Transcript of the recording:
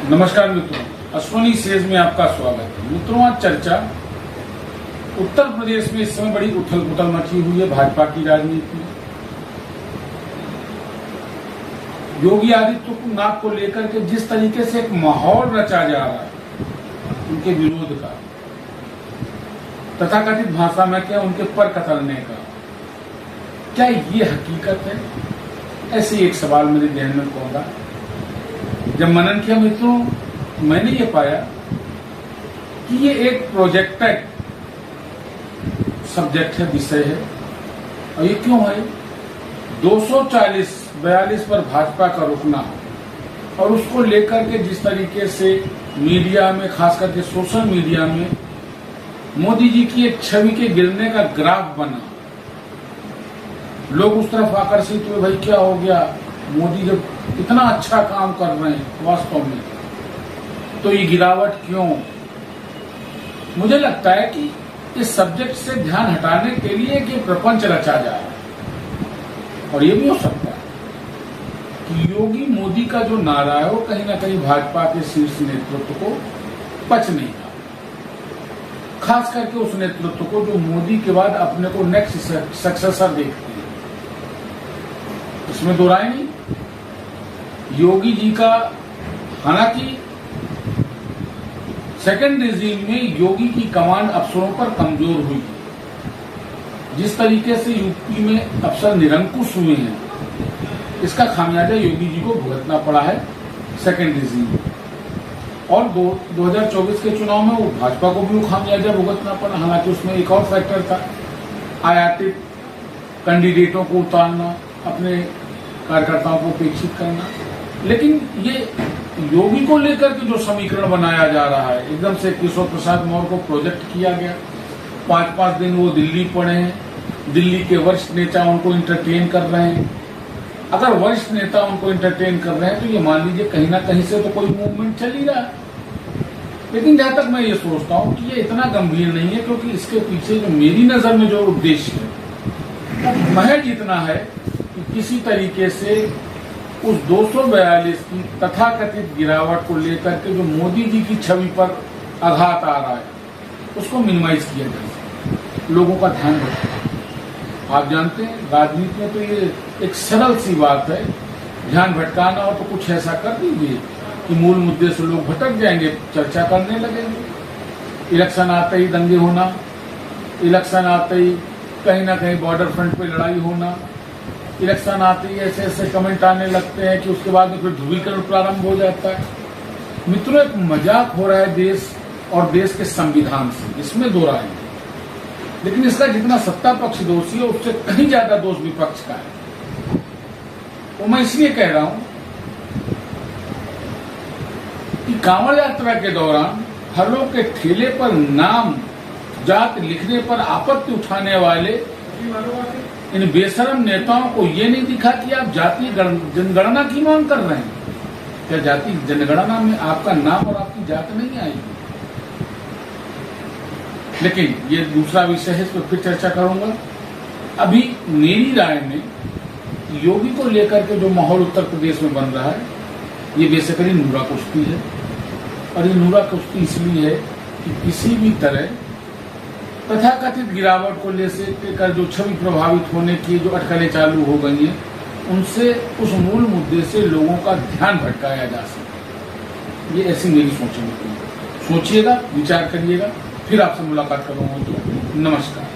नमस्कार मित्रों, अश्वनी सेज में आपका स्वागत है। मित्रों, आज चर्चा उत्तर प्रदेश में इस समय बड़ी उथल पुथल मची हुई है भाजपा की राजनीति में। योगी आदित्यनाथ को लेकर के जिस तरीके से एक माहौल रचा जा रहा है उनके विरोध का, तथाकथित भाषा में क्या उनके पर कतलने का, क्या ये हकीकत है? ऐसे एक सवाल मेरे ध्यान में पहुंचा। जब मनन किया मित्रों, मैंने ये पाया कि ये एक प्रोजेक्टेड सब्जेक्ट है, विषय है। और ये क्यों है? 240-42 पर भाजपा का रुकना और उसको लेकर के जिस तरीके से मीडिया में, खास करके सोशल मीडिया में मोदी जी की एक छवि के गिरने का ग्राफ बना, लोग उस तरफ आकर्षित हुए। भाई क्या हो गया, मोदी जब इतना अच्छा काम कर रहे हैं वास्तव में, तो ये गिरावट क्यों? मुझे लगता है कि इस सब्जेक्ट से ध्यान हटाने के लिए कि प्रपंच रचा जा रहा है। और ये भी हो सकता है कि योगी मोदी का जो नारा है वो कहीं ना कहीं भाजपा के शीर्ष नेतृत्व को पच नहीं था, खास करके उस नेतृत्व को जो मोदी के बाद अपने को नेक्स्ट सक्सेसर देखती है। इसमें दो राय नहीं। योगी जी का, हालांकि सेकेंड रिजीम में योगी की कमांड अफसरों पर कमजोर हुई, जिस तरीके से यूपी में अफसर निरंकुश हुए हैं, इसका खामियाजा योगी जी को भुगतना पड़ा है सेकेंड रिजीम में। और 2024 के चुनाव में वो भाजपा को भी वो खामियाजा भुगतना पड़ा। हालांकि उसमें एक और फैक्टर था, आयातित कैंडिडेटों को उतारना, अपने कार्यकर्ताओं को उपेक्षित करना। लेकिन ये योगी को लेकर के जो समीकरण बनाया जा रहा है, एकदम से किशोर प्रसाद मौर्य को प्रोजेक्ट किया गया। 5-5 दिन वो दिल्ली पड़े हैं, दिल्ली के वरिष्ठ नेता उनको इंटरटेन कर रहे हैं। अगर वरिष्ठ नेता उनको इंटरटेन कर रहे हैं तो ये मान लीजिए कहीं ना कहीं से तो कोई मूवमेंट चल ही रहा है। लेकिन जहां तक मैं ये सोचता हूं कि ये इतना गंभीर नहीं है, क्योंकि इसके पीछे जो मेरी नजर में जो उद्देश्य है वो महज इतना है कि किसी तरीके से उस 242 की तथाकथित गिरावट को लेकर के जो मोदी जी की छवि पर आघात आ रहा है उसको मिनिमाइज किया जाए, लोगों का ध्यान भटका। आप जानते हैं राजनीति में तो ये एक सरल सी बात है, ध्यान भटकाना हो तो कुछ ऐसा कर दीजिए कि मूल मुद्दे से लोग भटक जाएंगे, चर्चा करने लगेंगे। इलेक्शन आते ही दंगे होना, इलेक्शन आते ही कहीं ना कहीं बॉर्डर फ्रंट पे लड़ाई होना, इलेक्शन आते ही ऐसे ऐसे कमेंट आने लगते हैं कि उसके बाद में फिर ध्रुवीकरण प्रारंभ हो जाता है। मित्रों, एक मजाक हो रहा है देश और देश के संविधान से, इसमें दो राय है। लेकिन इसका जितना सत्ता पक्ष दोषी है उससे कहीं ज्यादा दोष विपक्ष का है। तो मैं इसलिए कह रहा हूं कि कांवड़ यात्रा के दौरान फलों के ठेले पर नाम जात लिखने पर आपत्ति उठाने वाले इन बेशरम नेताओं को ये नहीं दिखा कि आप जातीय जनगणना की मांग कर रहे हैं। क्या जातीय जनगणना में आपका नाम और आपकी जात नहीं आएगी? लेकिन ये दूसरा विषय है, इस पर फिर चर्चा करूंगा। अभी मेरी राय में योगी को लेकर के जो माहौल उत्तर प्रदेश में बन रहा है, ये बेसिकली नूरा कुश्ती है। और ये नूरा कुश्ती इसलिए है कि किसी भी तरह तथाकथित गिरावट को लेकर जो छवि प्रभावित होने की जो अटकलें चालू हो गई हैं, उनसे उस मूल मुद्दे से लोगों का ध्यान भटकाया जा सके। ये ऐसी मेरी सोच है। सोचिएगा, विचार करिएगा, फिर आपसे मुलाकात करूंगा। तो नमस्कार।